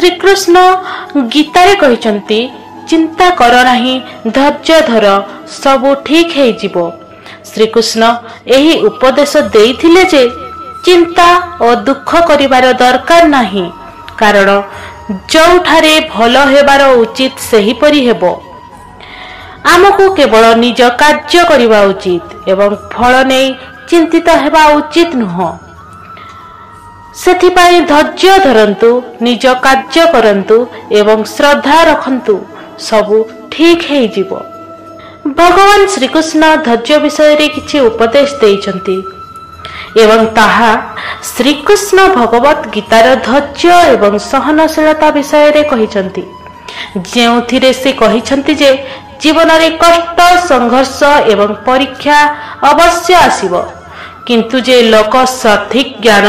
श्रीकृष्ण गीतारे कहिचंती चिंता कर नाही धैर्य धर सबु ठीक है जीवो। श्रीकृष्ण एही उपदेश देइथिले जे चिंता और दुख करिवार दरकार नाही, कारण जोठारे भल हेबार उचित सेही परि हेबो। आमको केवल निज कार्य करिवा उचित एवं फल नै चिंतित हेबा उचित नुह। सेथिपाई धैर्य धरंतु, निज कार्य करंतु एवं श्रद्धा रखंतु, सबु ठीक है जीवो। भगवान श्रीकृष्ण धैर्य विषय रे किछि उपदेश देइचंती एवं ताहा श्रीकृष्ण भगवत गीतार धैर्य एवं सहनशीलता विषय रे कहिचंती, जेउथिरे से कहिचंती जे जीवन रे कष्ट संघर्ष एवं परीक्षा अवश्य आसीबो, किंतु जे लोक सठिक ज्ञान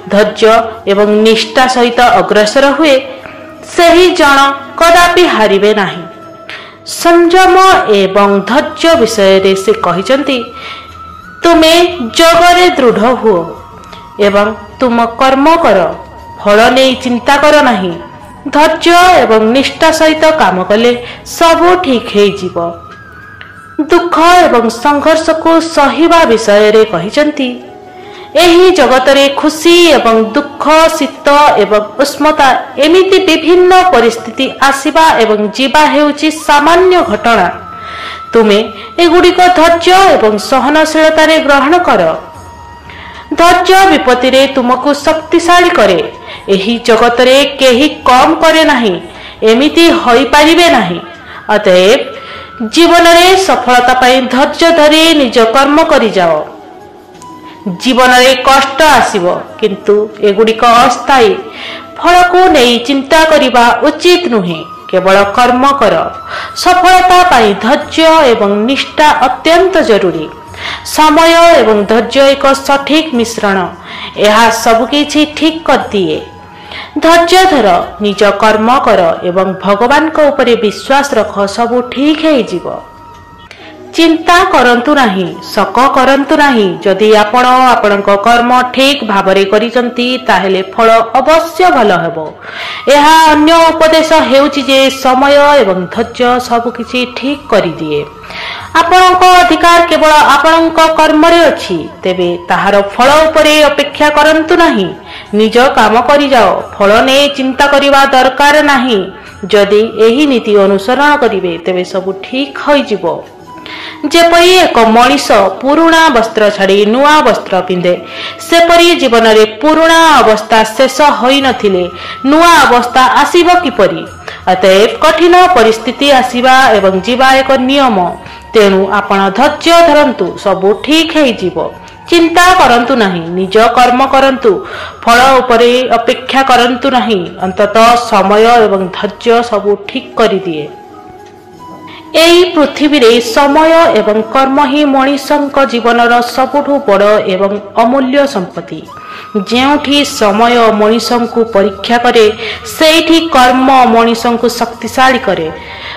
धैर्य एवं निष्ठा सहित अग्रसर हुए सही जन कदापि हारिबे नाही। संयम एवं धैर्य विषय रे से कहिचंती, तुमे जगरे दृढ़ हुओ एवं तुम कर्म कर, फल नहीं चिंता कर नाही। धैर्य एवं निष्ठा सहित काम कले सबु ठीक है जीवो। दुख एवं संघर्ष को सहिबा विषय रे कहिचंती, एही जगतरे खुशी एवं दुख शीत एवं उष्मता एमिति विभिन्न परिस्थिति आसिबा एवं जीवा हेउची सामान्य घटना। तुमे एगुड़िक धैर्य एवं सहनशीलता रे ग्रहण कर। धैर्य विपत्ति रे तुमको शक्तिशाली करे। एही जगतरे केही कम करे नाही, एमिति होई परिबे नाही। अतएव जीवन रे सफलता पाई धैर्य धरी निज कर्म करि जाओ। जीवन रे कष्ट आसीबो, किंतु एगुड़िक अस्थायी, फल को नहीं चिंता करिबा उचित नुहे। केवल कर्म कर। सफलता पाई धैर्य एवं निष्ठा अत्यंत जरूरी। समय एवं धैर्य एक सठिक मिश्रण, यह सबकिछि ठीक कर दिए। धैर्य धर, निज कर्म कर एवं भगवान को उपरे विश्वास रख, सबु ठीक है जीवो। चिंता करंतु नाही, शक करंतु नाही। जदि आपण आपणक कर्म ठीक भाबरे करिसंती ताहेले फल अवश्य भल हेबो। एहा अन्य उपदेश हेउची जे समय एवं धैर्य सब किछि ठीक करि दिए। आपणक अधिकार केवल आपणक कर्म रे अछि, तेबे ताहार फल उपरे अपेक्षा करंतु नाही। निज काम करि जाओ, फल ने चिंता करिवा दरकार नाही। जदि एही नीति अनुसरण करिवे तेबे सब ठीक होई जिवो। जेपरी एक मनीष पुराणा वस्त्र छाड़ी नुआ वस्त्र पिंधे, सेपरी जीवन रे पुराणा अवस्था शेष होई नथिले नुआ अवस्था आसीबो किपरि। अतएव कठिन परिस्थिति आसीबा एवं जीवा एक नियम। तेणु आपण धैर्य धरंतु, सबु ठीक है जीवो। चिंता करंतु नहीं, निज कर्म करंतु, फल उपरे अपेक्षा करंतु नहीं। अंततः समय एवं धैर्य सबु ठीक करि दिए। एई पृथ्वी रे समय एवं कर्म ही मनीषक जीवनर सबुठु बड़ एवं अमूल्य संपत्ति। जेउठी समय मनीषक परीक्षा करे, सेठी कर्म मनीषक शक्तिशाली करे।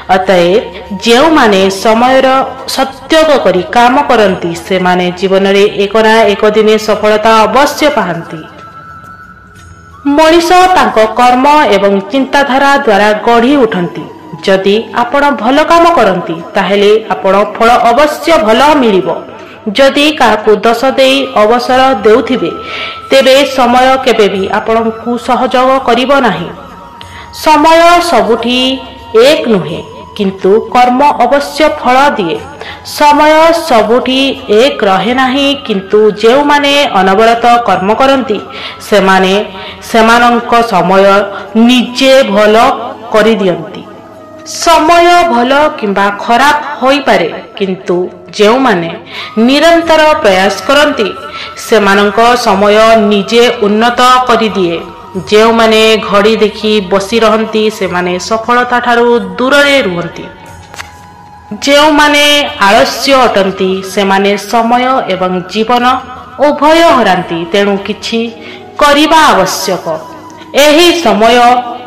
अतएव जेउ माने समयर सत्योग करी काम करंती, से माने जीवन रे एक ना एक दिने सफलता अवश्य पाहंती। मनीष तांको कर्म एवं चिंताधारा द्वारा गढ़ी उठंती। जदि आपण भल काम करंती ताहेले आपण फल अवश्य भल मिलिबो। जदि काहाकू दोष देई अवसर देउथिबे तेबे समय केबे भी आपणकू सहयोग करिबो नाही। समय सबुठी एक नुहे, किंतु कर्म अवश्य फल दिए। समय सबुठी एक रहे नाही, किंतु जेउ माने अनवरत कर्म करंती सेमाने सेमानंक समय निजे भल करि दियंती। समय भल किंबा खराब होई पारे, किंतु जेउ माने निरंतर प्रयास करंती सेमानंक समय निजे उन्नत करि दिए। जेउ माने घड़ी देखी बसी रहंती सेमाने सफलता ठारू दूर रे रुहंती। जेउ माने आलस्य अटंती सेमाने समय एवं जीवन उभय हरांती। तेणु किछि करिबा आवश्यक। एही समय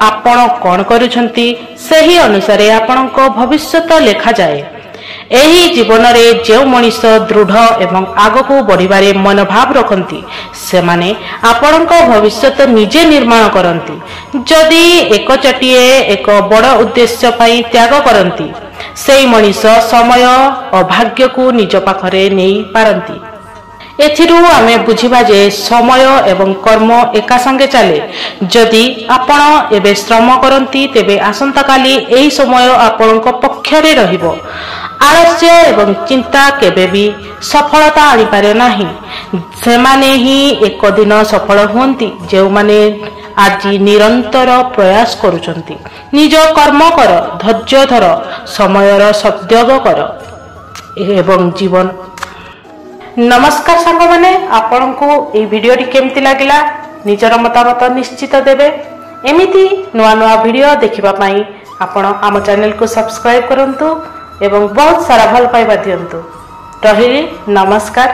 आपण कौन करुछंती, सेही अनुसारे आपणक भविष्यत लेखा जाए। ଏହି ଜୀବନରେ ଯେଉଁ ମଣିଷ ଦୃଢ଼ ଏବଂ ଆଗକୁ ବଢ଼ିବାରେ ମନୋଭାବ ରଖନ୍ତି ସେମାନେ ଆପଣଙ୍କ ଭବିଷ୍ୟତ ନିଜେ ନିର୍ମାଣ କରନ୍ତି। ଯଦି ଏକଚଟିଏ ଏକ ବଡ଼ ଉଦ୍ଦେଶ୍ୟ ପାଇଁ ତ୍ୟାଗ କରନ୍ତି ସେହି ମଣିଷ ସମୟ ଓ ଭାଗ୍ୟକୁ ନିଜ ପାଖରେ ନେଇପାରନ୍ତି। ଏଥିରୁ ଆମେ ବୁଝିବା ଯେ ସମୟ ଏବଂ କର୍ମ ଏକା ସାଙ୍ଗେ ଚାଲେ। ଯଦି ଆପଣ ଏବେ ଶ୍ରମ କରନ୍ତି ତେବେ ଆସନ୍ତାକାଲି ଏହି ସମୟ ଆପଣଙ୍କ ପକ୍ଷରେ ରହିବ। ଆଳସ୍ୟ ଏବଂ ଚିନ୍ତା କେବେ ବି ସଫଳତା ଆଣିପାରେ ନାହିଁ। ସେମାନେ ହିଁ ଏକ ଦିନ ସଫଳ ହୁଅନ୍ତି ଯେଉଁମାନେ ଆଜି ନିରନ୍ତର ପ୍ରୟାସ କରୁଛନ୍ତି। ନିଜ କର୍ମ କର, ଧୈର୍ଯ୍ୟ ଧର, ସମୟର ସଦ୍ଯୋଗ କର ଏବଂ ଜୀବନ। ନମସ୍କାର ସାଙ୍ଗମାନେ, ଆପଣଙ୍କୁ ଏହି ଭିଡ଼ିଓଟି କେମିତି ଲାଗିଲା ନିଜର ମତାମତ ନିଶ୍ଚିତ ଦେବେ। ଏମିତି ନୂଆ ନୂଆ ଭିଡ଼ିଓ ଦେଖିବା ପାଇଁ ଆପଣ ଆମ ଚ୍ୟାନେଲକୁ ସବସ୍କ୍ରାଇବ୍ କରନ୍ତୁ ଏବଂ ବହୁତ ସାରା ଭଲ ପାଇବା ଦିଅନ୍ତୁ। ରହିଲି, ନମସ୍କାର।